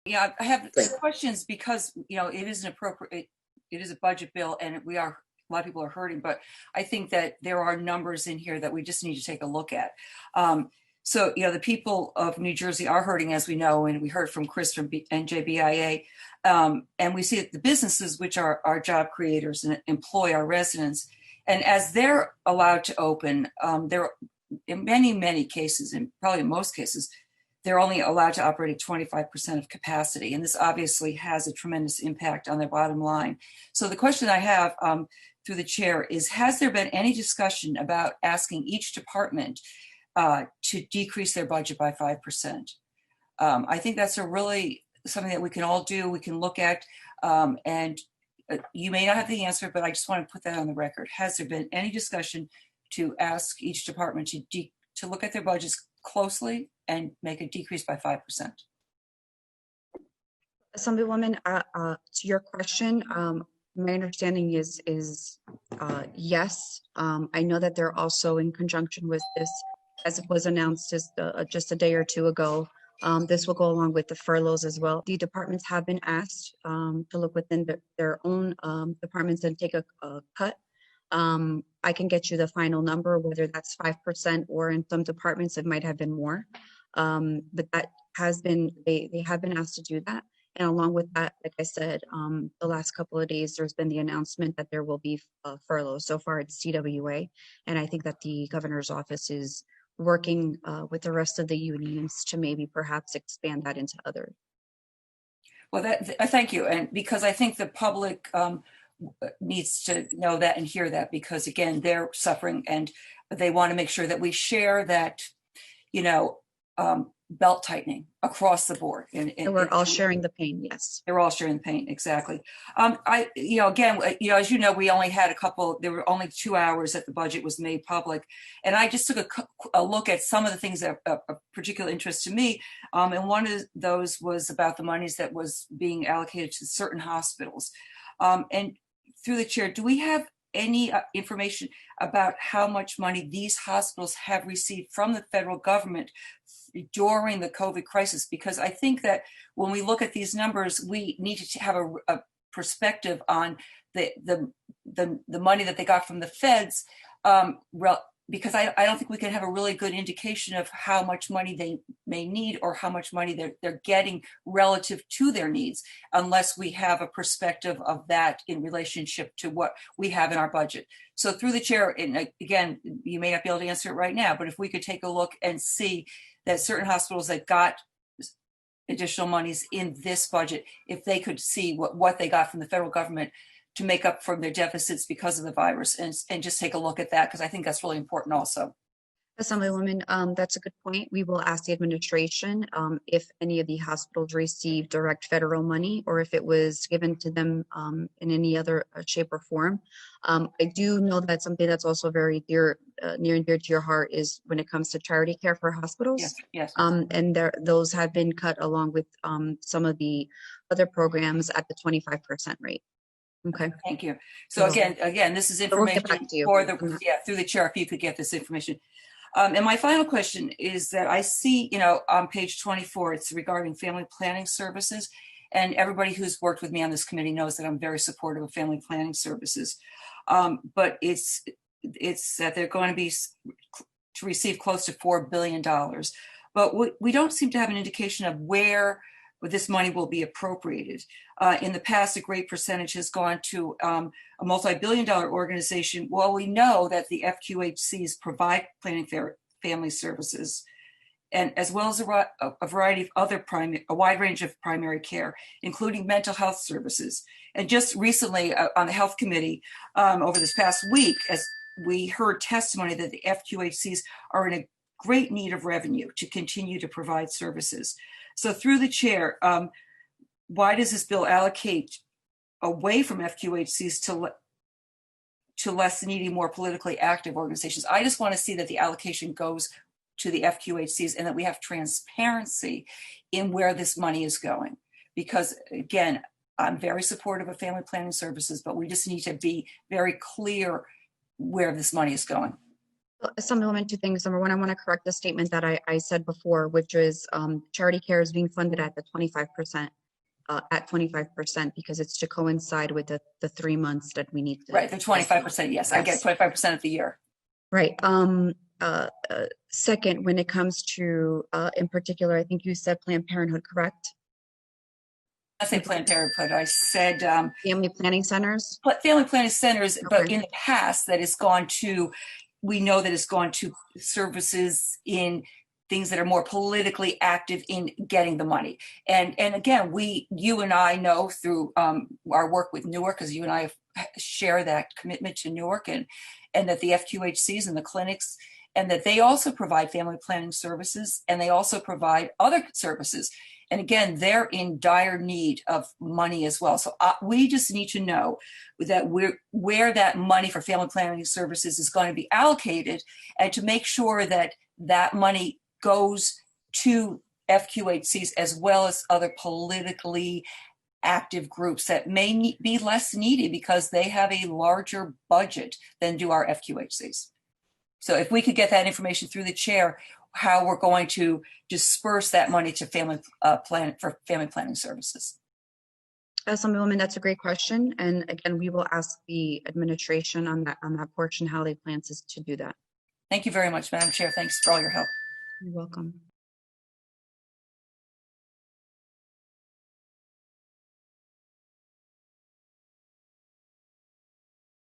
Yeah, I have Thank some questions because, it is an appropriate, it is a budget bill and a lot of people are hurting, but I think that there are numbers in here that we just need to take a look at. So, the people of New Jersey are hurting, as we know, and we heard from Chris from NJBIA. And we see that the businesses, which are our job creators and employ our residents, and as they're allowed to open, they're in many, many cases, and probably in most cases, they're only allowed to operate at 25% of capacity. And this obviously has a tremendous impact on their bottom line. So the question I have through the chair is, has there been any discussion about asking each department to decrease their budget by 5%? I think that's something that we can all do, we can look at, and you may not have the answer, but I just want to put that on the record. Has there been any discussion to ask each department to look at their budgets closely and make a decrease by 5%? Assemblywoman, to your question, my understanding is yes. I know that they're also in conjunction with this, as it was announced just a day or two ago. This will go along with the furloughs as well. The departments have been asked to look within their own departments and take a cut. I can get you the final number, whether that's 5% or in some departments it might have been more. But that has been, they have been asked to do that. And along with that, like I said, the last couple of days, there's been the announcement that there will be furloughs. So far it's CWA. And I think that the governor's office is working with the rest of the unions to maybe perhaps expand that into others. Well, thank you. And because I think the public needs to know that and hear that, because again, they're suffering and they want to make sure that we share that, belt tightening across the board. And we're all sharing the pain. Yes. They're all sharing the pain. Exactly. Again, as you know, we only had there were only 2 hours that the budget was made public. And I just took a look at some of the things that are of particular interest to me. And one of those was about the monies that was being allocated to certain hospitals. And through the chair, do we have any information about how much money these hospitals have received from the federal government during the COVID crisis? Because I think that when we look at these numbers, we need to have a perspective on the money that they got from the feds, because I don't think we can have a really good indication of how much money they may need or how much money they're getting relative to their needs, unless we have a perspective of that in relationship to what we have in our budget. So through the chair, and again, you may not be able to answer it right now, but if we could take a look and see that certain hospitals that got additional monies in this budget, if they could see what they got from the federal government to make up for their deficits because of the virus, and just take a look at that, because I think that's really important also. Assemblywoman, that's a good point. We will ask the administration if any of the hospitals received direct federal money or if it was given to them in any other shape or form. I do know that something that's also very near and dear to your heart is when it comes to charity care for hospitals. Yes, yes. And those have been cut along with some of the other programs at the 25% rate. Okay. Thank you. So again, this is information for through the chair, if you could get this information. And my final question is that I see, on page 24, it's regarding family planning services. And everybody who's worked with me on this committee knows that I'm very supportive of family planning services. But it's that they're going to be to receive close to $4 billion. But we don't seem to have an indication of where this money will be appropriated. In the past, a great percentage has gone to a multi-billion-dollar organization. Well, we know that the FQHCs provide planning family services, and as well as a variety of other a wide range of primary care, including mental health services. And just recently on the health committee over this past week, as we heard testimony that the FQHCs are in a great need of revenue to continue to provide services. So through the chair, why does this bill allocate away from FQHCs to less needy, more politically active organizations? I just want to see that the allocation goes to the FQHCs and that we have transparency in where this money is going. Because again, I'm very supportive of family planning services, but we just need to be very clear where this money is going. Assemblywoman, two things. Number one, I want to correct the statement that I said before, which is charity care is being funded at the 25%, because it's to coincide with the 3 months that we need to. Right, the 25%, yes, I get 25% of the year. Right. Second, when it comes to, in particular, I think you said Planned Parenthood, correct? I say Planned Parenthood, I said Family planning centers? family planning centers, but Okay. in the past that it's gone to, we know that it's gone to services in things that are more politically active in getting the money. And again, you and I know through our work with Newark, because you and I share that commitment to Newark, and that the FQHCs and the clinics, and that they also provide family planning services, and they also provide other services. And again, they're in dire need of money as well. So we just need to know that where that money for family planning services is going to be allocated, and to make sure that that money goes to FQHCs as well as other politically active groups that may be less needy because they have a larger budget than do our FQHCs. So if we could get that information through the chair, how we're going to disperse that money to family planning services. Assemblywoman, that's a great question. And again, we will ask the administration on that portion, how they plan to do that. Thank you very much, Madam Chair. Thanks for all your help. You're welcome.